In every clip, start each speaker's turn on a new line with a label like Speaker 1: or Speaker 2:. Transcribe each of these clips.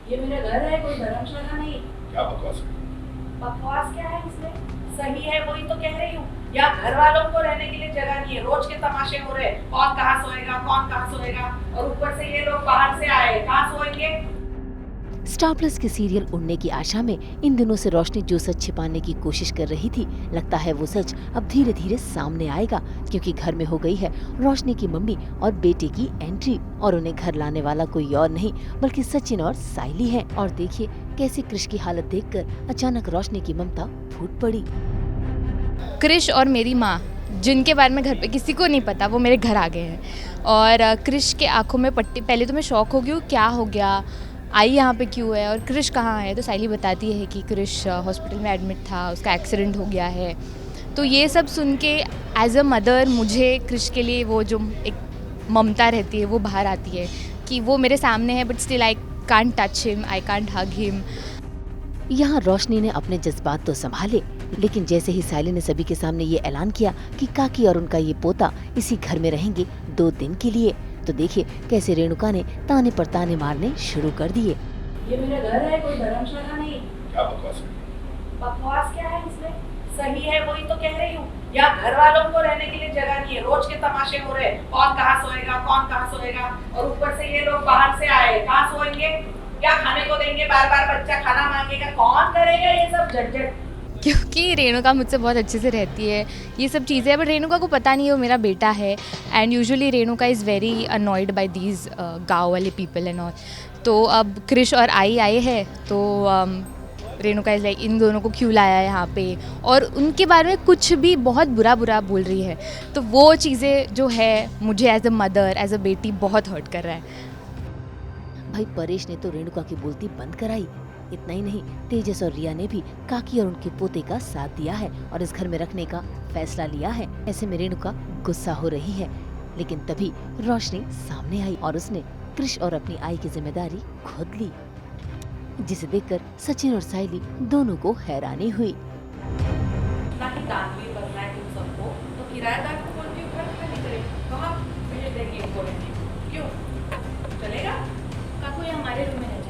Speaker 1: ये मेरा घर है, कोई धर्मशाला नहीं।
Speaker 2: क्या बकवास है?
Speaker 1: बकवास क्या है इसमें? सही है, वही तो कह रही हूँ। यहाँ घर वालों को रहने के लिए जगह नहीं है, रोज के तमाशे हो रहे हैं, कौन कहाँ सोएगा, कौन कहाँ सोएगा। और ऊपर से ये लोग बाहर से आए, कहाँ सोएंगे?
Speaker 3: स्टार प्लस के सीरियल उड़ने की आशा में इन दिनों से रोशनी जो सच छिपाने की कोशिश कर रही थी, लगता है वो सच अब धीरे धीरे सामने आएगा, क्योंकि घर में हो गई है रोशनी की मम्मी और बेटे की एंट्री, और उन्हें घर लाने वाला कोई और नहीं बल्कि सचिन और साइली है। और देखिए कैसे कृष की हालत देखकर अचानक रोशनी की ममता फूट पड़ी।
Speaker 4: क्रिश और मेरी माँ, जिनके बारे में घर पे किसी को नहीं पता, वो मेरे घर आ गए हैं। और क्रिश के आंखों में पट्टी। पहले तो मैं शॉक हो गई हूँ, क्या हो गया, आई यहाँ पे क्यों है और क्रिश कहाँ है। तो साइली बताती है कि क्रिश हॉस्पिटल में एडमिट था, उसका एक्सीडेंट हो गया है। तो ये सब सुन के एज अ मदर मुझे क्रिश के लिए वो जो एक ममता रहती है वो बाहर आती है कि वो मेरे सामने है, but still I can't touch him, I can't hug him.
Speaker 3: यहाँ रोशनी ने अपने जज्बात तो संभाले, लेकिन जैसे ही साइली ने सभी के सामने ये ऐलान किया कि काकी और उनका ये पोता इसी घर में रहेंगे 2 दिन के लिए, तो देखिए कैसे रेणुका ने ताने पर ताने मारने शुरू कर दिए।
Speaker 1: ये मेरा घर है, कोई धर्मशाला नहीं।
Speaker 2: क्या बकवास है?
Speaker 1: बकवास क्या है इसमें? सही है, वही तो कह रही हूँ। यहाँ घर वालों को रहने के लिए जगह नहीं है, रोज के तमाशे हो रहे हैं, कौन कहाँ सोएगा, कौन कहाँ सोएगा। और ऊपर से ये लोग बाहर से आए, कहाँ सोएंगे? क्या खाने को देंगे? बार बार बच्चा खाना मांगेगा, कौन करेगा ये सब झंझट?
Speaker 4: क्योंकि रेणुका मुझसे बहुत अच्छे से रहती है, ये सब चीज़ें, बट रेणुका को पता नहीं है वो मेरा बेटा है। And usually Renuka is very annoyed by these गाँव वाले पीपल एंड ऑल। तो अब क्रिश और आई आए हैं, तो रेणुका इज़ लाइक इन दोनों को क्यों लाया है यहाँ पे, और उनके बारे में कुछ भी बहुत बुरा बुरा बोल रही है। तो वो चीज़ें जो है मुझे as a mother, as a बेटी बहुत हर्ट कर रहा है।
Speaker 3: भाई परेश ने तो रेणुका की बोलती बंद कराई। इतना ही नहीं, तेजस और रिया ने भी काकी और उनके पोते का साथ दिया है और इस घर में रखने का फैसला लिया है। ऐसे में रेणुका गुस्सा हो रही है, लेकिन तभी रोशनी सामने आई और उसने कृष और अपनी आई की जिम्मेदारी खुद ली, जिसे देखकर सचिन और साइली दोनों को हैरानी हुई।
Speaker 1: इतना ही दानवीर बनना है तुम सबको, तो किराएदार को बोल के घर खाली करे, कहाँ भेज देंगे इनको रहने? क्यों चलेगा? काकू ये हमारे रूम में रह जाए।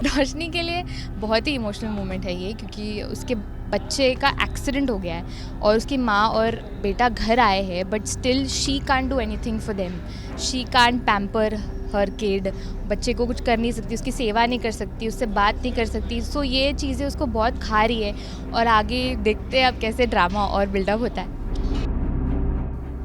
Speaker 4: रोशनी के लिए बहुत ही इमोशनल मोमेंट है ये, क्योंकि उसके बच्चे का एक्सीडेंट हो गया है और उसकी माँ और बेटा घर आए हैं, but still she can't do anything for them. She can't pamper her kid. बच्चे को कुछ कर नहीं सकती, उसकी सेवा नहीं कर सकती, उससे बात नहीं कर सकती। सो ये चीज़ें उसको बहुत खा रही है, और आगे देखते हैं अब कैसे ड्रामा और बिल्डअप होता है।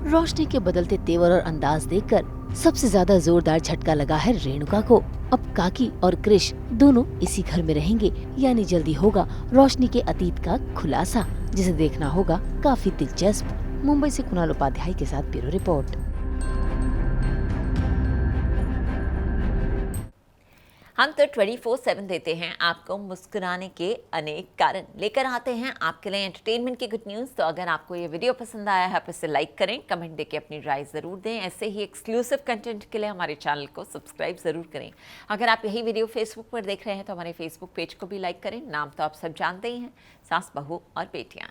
Speaker 3: रोशनी के बदलते तेवर और अंदाज देखकर सबसे ज्यादा जोरदार झटका लगा है रेणुका को। अब काकी और कृष दोनों इसी घर में रहेंगे, यानी जल्दी होगा रोशनी के अतीत का खुलासा, जिसे देखना होगा काफी दिलचस्प। मुंबई से कुणाल उपाध्याय के साथ ब्यूरो रिपोर्ट।
Speaker 5: हम तो 24/7 देते हैं आपको मुस्कुराने के अनेक कारण, लेकर आते हैं आपके लिए एंटरटेनमेंट की गुड न्यूज़। तो अगर आपको ये वीडियो पसंद आया है, आप इसे लाइक करें, कमेंट देके अपनी राय ज़रूर दें। ऐसे ही एक्सक्लूसिव कंटेंट के लिए हमारे चैनल को सब्सक्राइब ज़रूर करें। अगर आप यही वीडियो फेसबुक पर देख रहे हैं तो हमारे फेसबुक पेज को भी लाइक करें। नाम तो आप सब जानते ही हैं, सास बहू और बेटियाँ।